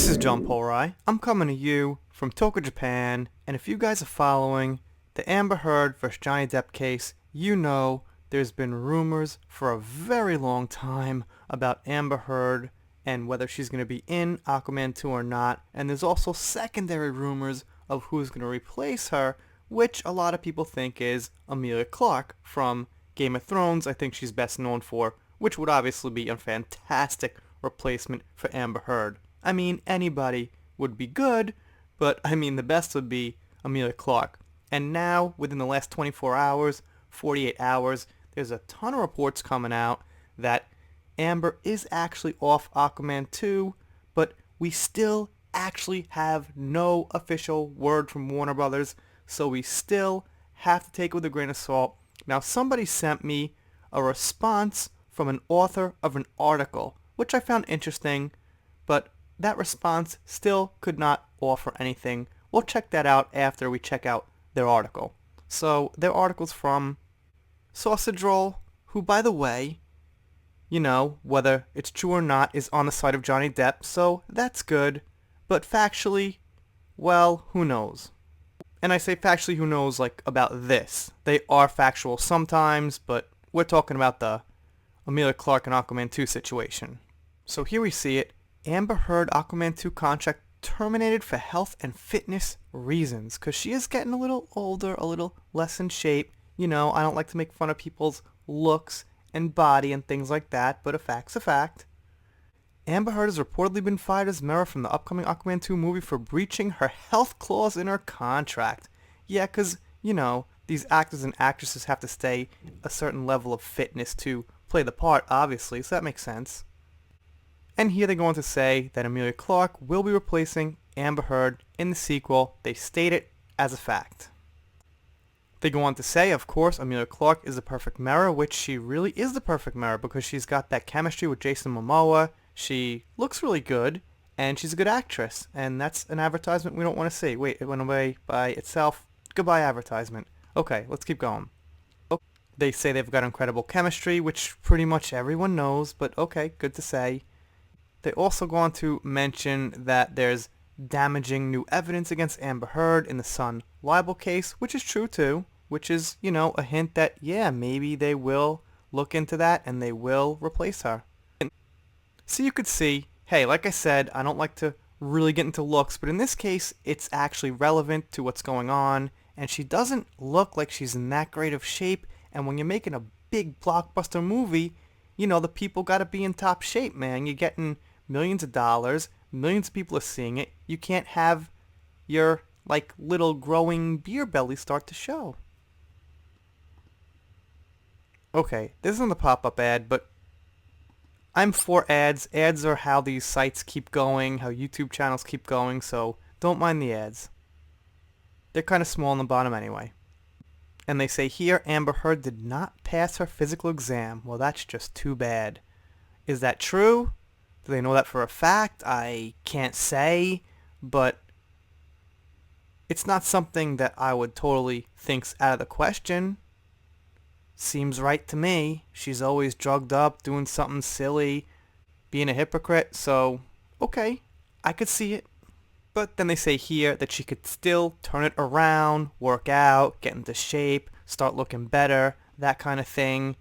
This is John Polrai. I'm coming to you from Tokyo, Japan, and if you guys are following the Amber Heard vs. Johnny Depp case, you know there's been rumors for a very long time about Amber Heard and whether she's going to be in Aquaman 2 or not, and there's also secondary rumors of who's going to replace her, which a lot of people think is Emilia Clarke from Game of Thrones. I think she's best known for, which would obviously be a fantastic replacement for Amber Heard. I mean, anybody would be good, but I mean, the best would be Emilia Clarke. And now, within the last 24 hours, 48 hours, there's a ton of reports coming out that Amber is actually off Aquaman 2, but we still actually have no official word from Warner Brothers, so we still have to take it with a grain of salt. Now, somebody sent me a response from an author of an article, which I found interesting, but that response still could not offer anything. We'll check that out after we check out their article. So their article's from Sausage Roll, who, by the way, you know, whether it's true or not, is on the side of Johnny Depp, so that's good. But factually, well, who knows? And I say factually, who knows, like, about this. They are factual sometimes, but we're talking about the Emilia Clarke and Aquaman 2 situation. So here we see it. Amber Heard Aquaman 2 contract terminated for health and fitness reasons, because she is getting a little older, a little less in shape. You know, I don't like to make fun of people's looks and body and things like that, but a fact's a fact. Amber Heard has reportedly been fired as Mera from the upcoming Aquaman 2 movie for breaching her health clause in her contract. Yeah, because, you know, these actors and actresses have to stay a certain level of fitness to play the part, obviously, so that makes sense. And here they go on to say that Emilia Clarke will be replacing Amber Heard in the sequel. They state it as a fact. They go on to say, of course, Emilia Clarke is the perfect Mera, which she really is the perfect Mera because she's got that chemistry with Jason Momoa. She looks really good, and she's a good actress. And that's an advertisement we don't want to see. Wait, it went away by itself. Goodbye, advertisement. Okay, let's keep going. They say they've got incredible chemistry, which pretty much everyone knows, but okay, good to say. They also go on to mention that there's damaging new evidence against Amber Heard in the Sun libel case, which is true too, which is, you know, a hint that, yeah, maybe they will look into that and they will replace her. So you could see, hey, like I said, I don't like to really get into looks, but in this case, it's actually relevant to what's going on, and she doesn't look like she's in that great of shape, and when you're making a big blockbuster movie, you know, the people gotta be in top shape, man. You're getting millions of dollars, millions of people are seeing it. You can't have your, like, little growing beer belly start to show. Okay, this isn't a pop-up ad, but I'm for ads. Ads are how these sites keep going, how YouTube channels keep going, so don't mind the ads. They're kind of small on the bottom anyway. And they say here, Amber Heard did not pass her physical exam. Well, that's just too bad. Is that true? Do they know that for a fact? I can't say, but it's not something that I would totally think's out of the question. Seems right to me. She's always drugged up, doing something silly, being a hypocrite, so okay, I could see it. But then they say here that she could still turn it around, work out, get into shape, start looking better, that kind of thing.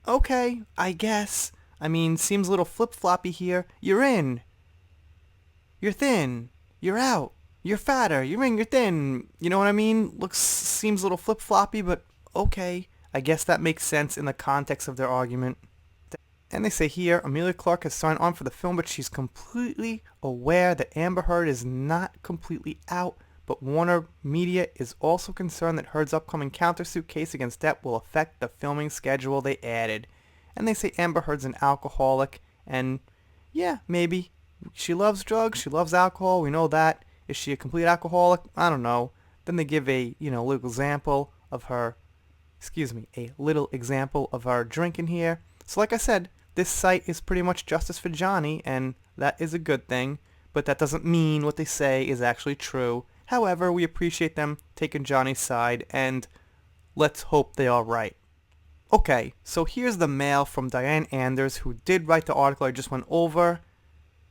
Okay, I guess. I mean, seems a little flip-floppy here. You're in. You're thin. You're out. You're fatter. You're in. You're thin. You know what I mean? Seems a little flip-floppy, but okay. I guess that makes sense in the context of their argument. And they say here, Emilia Clarke has signed on for the film, but she's completely aware that Amber Heard is not completely out, but Warner Media is also concerned that Heard's upcoming countersuit case against Depp will affect the filming schedule they added. And they say Amber Heard's an alcoholic, and yeah, maybe. She loves drugs, she loves alcohol, we know that. Is she a complete alcoholic? I don't know. Then they give a, little example of her, a little example of her drinking here. So like I said, this site is pretty much justice for Johnny, and that is a good thing, but that doesn't mean what they say is actually true. However, we appreciate them taking Johnny's side, and let's hope they are right. Okay, so here's the mail from Diane Anders, who did write the article I just went over,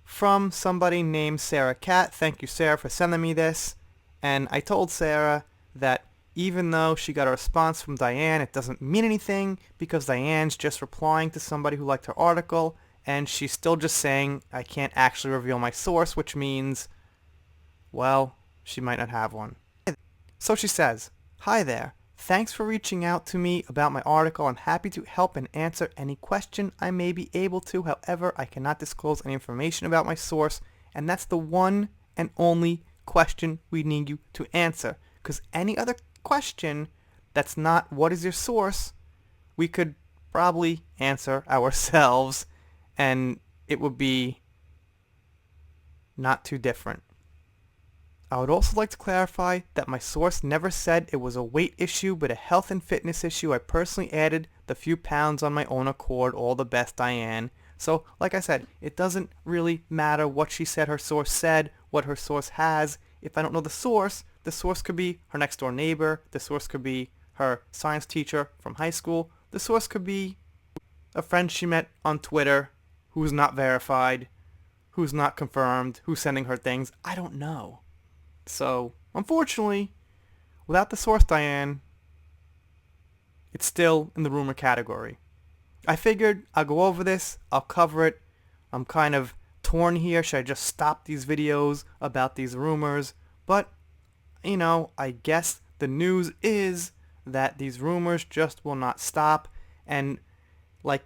from somebody named Sarah Cat. Thank you, Sarah, for sending me this. And I told Sarah that even though she got a response from Diane, it doesn't mean anything because Diane's just replying to somebody who liked her article, and she's still just saying, I can't actually reveal my source, which means, well, she might not have one. So she says, "Hi there. Thanks for reaching out to me about my article. I'm happy to help and answer any question I may be able to. However, I cannot disclose any information about my source, and that's the one and only question we need you to answer. Because any other question that's not what is your source, we could probably answer ourselves, and it would be not too different. I would also like to clarify that my source never said it was a weight issue but a health and fitness issue. I personally added the few pounds on my own accord. All the best, Diane." So, like I said, it doesn't really matter what she said her source said, what her source has. If I don't know the source could be her next door neighbor, the source could be her science teacher from high school, the source could be a friend she met on Twitter who's not verified, who's not confirmed, who's sending her things. I don't know. So, unfortunately, without the source, Diane, it's still in the rumor category. I figured I'll go over this, I'll cover it. I'm kind of torn here. Should I just stop these videos about these rumors? But, I guess the news is that these rumors just will not stop. And,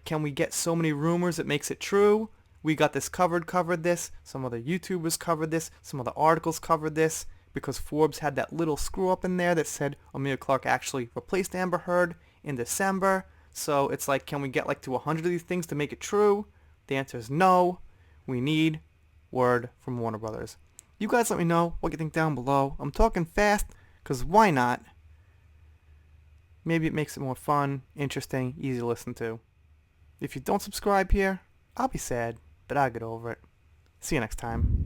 can we get so many rumors it makes it true? We got this covered this. Some other YouTubers covered this. Some other articles covered this. Because Forbes had that little screw up in there that said Amelia Clark actually replaced Amber Heard in December. So it's can we get to 100 of these things to make it true? The answer is no. We need word from Warner Brothers. You guys let me know what you think down below. I'm talking fast because why not? Maybe it makes it more fun, interesting, easy to listen to. If you don't subscribe here, I'll be sad, but I'll get over it. See you next time.